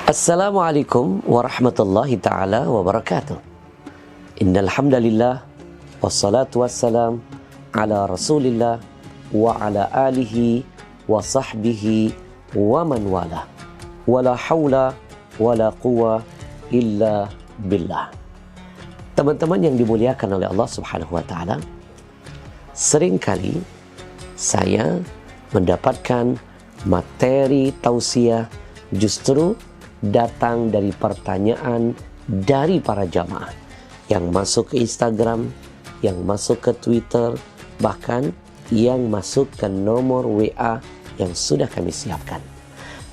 Assalamualaikum warahmatullahi ta'ala wabarakatuh. Innal hamdalillah wassalatu wassalam ala Rasulillah wa ala alihi wa sahbihi wa man wala. Wala haula wala quwa illa billah. Teman-teman yang dimuliakan oleh Allah Subhanahu wa taala, seringkali saya mendapatkan materi tausiah justru datang dari pertanyaan dari para jamaah yang masuk ke Instagram, yang masuk ke Twitter, bahkan yang masuk ke nomor WA yang sudah kami siapkan.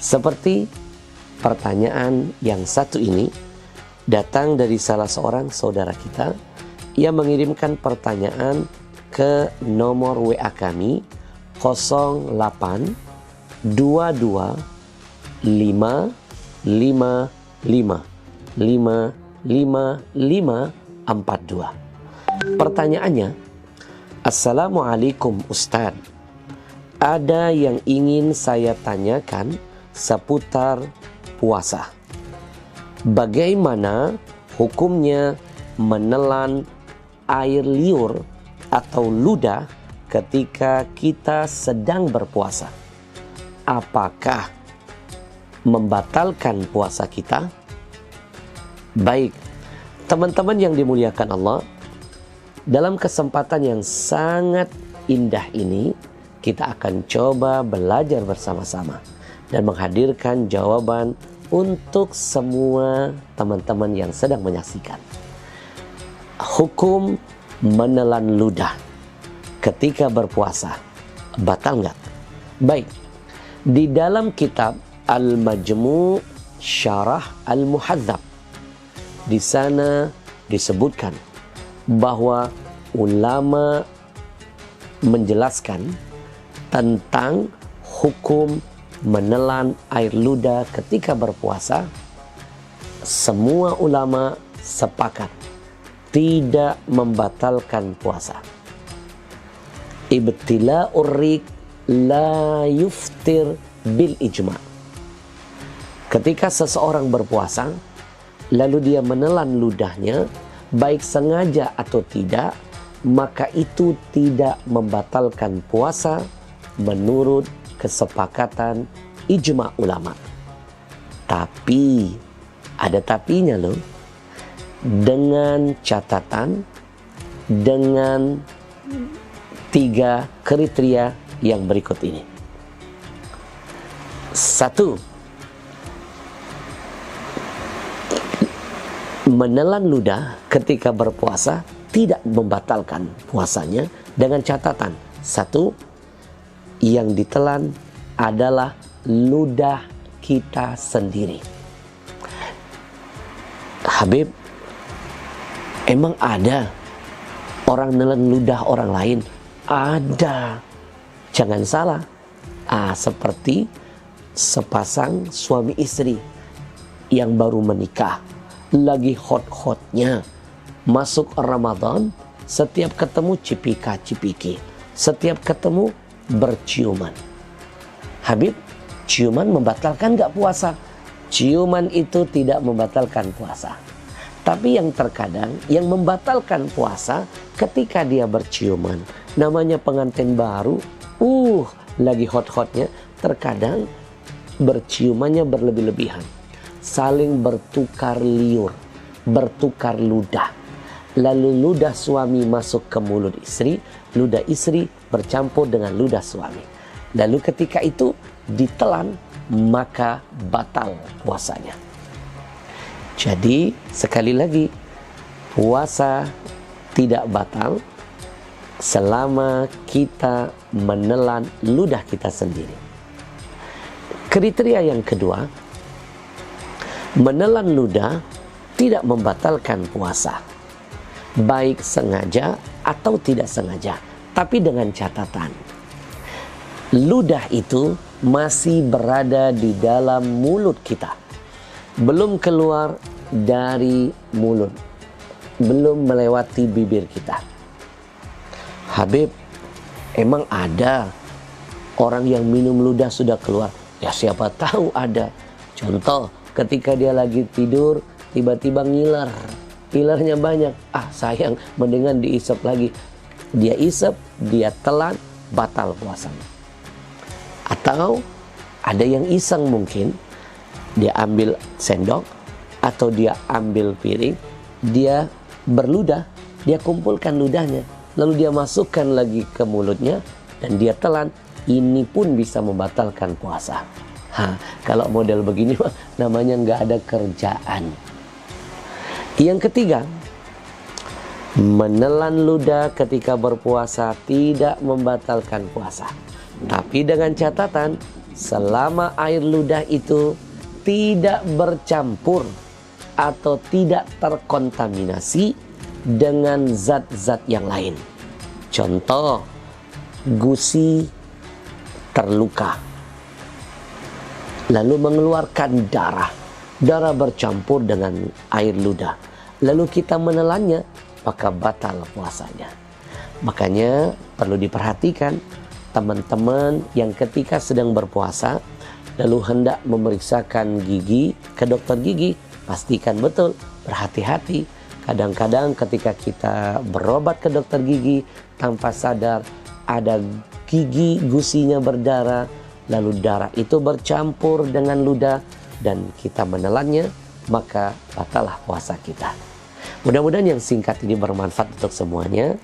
Seperti pertanyaan yang satu ini datang dari salah seorang saudara kita yang mengirimkan pertanyaan ke nomor WA kami 08 22 5 555542. Pertanyaannya, Assalamualaikum Ustaz, ada yang ingin saya tanyakan seputar puasa. Bagaimana hukumnya menelan air liur atau ludah ketika kita sedang berpuasa? Apakah membatalkan puasa kita? Baik, teman-teman yang dimuliakan Allah, dalam kesempatan yang sangat indah ini kita akan coba belajar bersama-sama dan menghadirkan jawaban untuk semua teman-teman yang sedang menyaksikan. Hukum menelan ludah ketika berpuasa batal nggak? Baik, di dalam kitab Al-Majmu' Syarah Al-Muhadzab, di sana disebutkan bahwa ulama menjelaskan tentang hukum menelan air ludah ketika berpuasa. Semua ulama sepakat tidak membatalkan puasa. Ibtila'ur riq la yuftir bil ijma'. Ketika seseorang berpuasa, lalu dia menelan ludahnya, baik sengaja atau tidak, maka itu tidak membatalkan puasa menurut kesepakatan ijma' ulama. Tapi, ada tapinya loh, dengan catatan, dengan 3 kriteria yang berikut ini. 1. Menelan ludah ketika berpuasa tidak membatalkan puasanya dengan catatan. 1. Yang ditelan adalah ludah kita sendiri. Habib, emang ada orang nelan ludah orang lain? Ada. Jangan salah. Seperti sepasang suami istri yang baru menikah, lagi hot-hotnya masuk Ramadan, setiap ketemu cipika-cipiki, setiap ketemu berciuman. Habib, ciuman membatalkan gak puasa? Ciuman itu tidak membatalkan puasa. Tapi yang terkadang yang membatalkan puasa ketika dia berciuman, namanya pengantin baru, lagi hot-hotnya, terkadang berciumannya berlebih-lebihan, saling bertukar liur, bertukar ludah. Lalu ludah suami masuk ke mulut istri, ludah istri bercampur dengan ludah suami. Lalu ketika itu ditelan, maka batal puasanya. Jadi sekali lagi, puasa tidak batal selama kita menelan ludah kita sendiri. Kriteria yang kedua, menelan ludah tidak membatalkan puasa, baik sengaja atau tidak sengaja, tapi dengan catatan ludah itu masih berada di dalam mulut kita, belum keluar dari mulut, belum melewati bibir kita. Habib, emang ada orang yang minum ludah sudah keluar? Ya siapa tahu ada. Contoh, ketika dia lagi tidur tiba-tiba ngiler, ngilernya banyak, sayang, mendingan diisap lagi. Dia isap, dia telan, batal puasanya. Atau ada yang iseng, mungkin dia ambil sendok atau dia ambil piring, dia berludah, dia kumpulkan ludahnya, lalu dia masukkan lagi ke mulutnya dan dia telan. Ini pun bisa membatalkan puasa. Kalau model begini namanya nggak ada kerjaan. Yang ketiga, menelan ludah ketika berpuasa tidak membatalkan puasa. Tapi dengan catatan, selama air ludah itu tidak bercampur atau tidak terkontaminasi dengan zat-zat yang lain. Contoh, gusi terluka, lalu mengeluarkan darah. Darah bercampur dengan air ludah, lalu kita menelannya, maka batal puasanya. Makanya perlu diperhatikan teman-teman yang ketika sedang berpuasa lalu hendak memeriksakan gigi ke dokter gigi, pastikan betul, berhati-hati. Kadang-kadang ketika kita berobat ke dokter gigi tanpa sadar ada gigi gusinya berdarah, lalu darah itu bercampur dengan ludah dan kita menelannya, maka batallah puasa kita. Mudah-mudahan yang singkat ini bermanfaat untuk semuanya,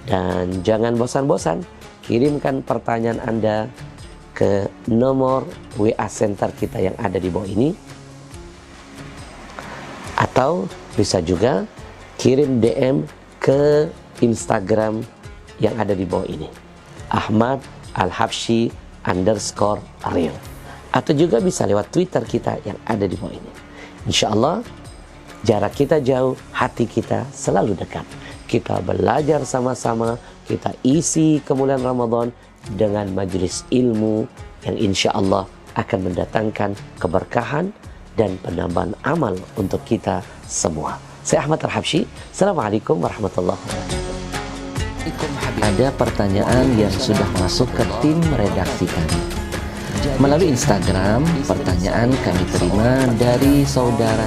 dan jangan bosan-bosan kirimkan pertanyaan Anda ke nomor WA center kita yang ada di bawah ini, atau bisa juga kirim DM ke Instagram yang ada di bawah ini, Ahmad Al-Habsyi _real, atau juga bisa lewat Twitter kita yang ada di bawah ini. Insya Allah jarak kita jauh, hati kita selalu dekat. Kita belajar sama-sama, kita isi kemuliaan Ramadan dengan majelis ilmu yang insya Allah akan mendatangkan keberkahan dan penambahan amal untuk kita semua. Saya Ahmad Al-Habsyi. Assalamualaikum warahmatullahi wabarakatuh. Ada pertanyaan yang sudah masuk ke tim redaksi kami. Melalui Instagram, pertanyaan kami terima dari saudara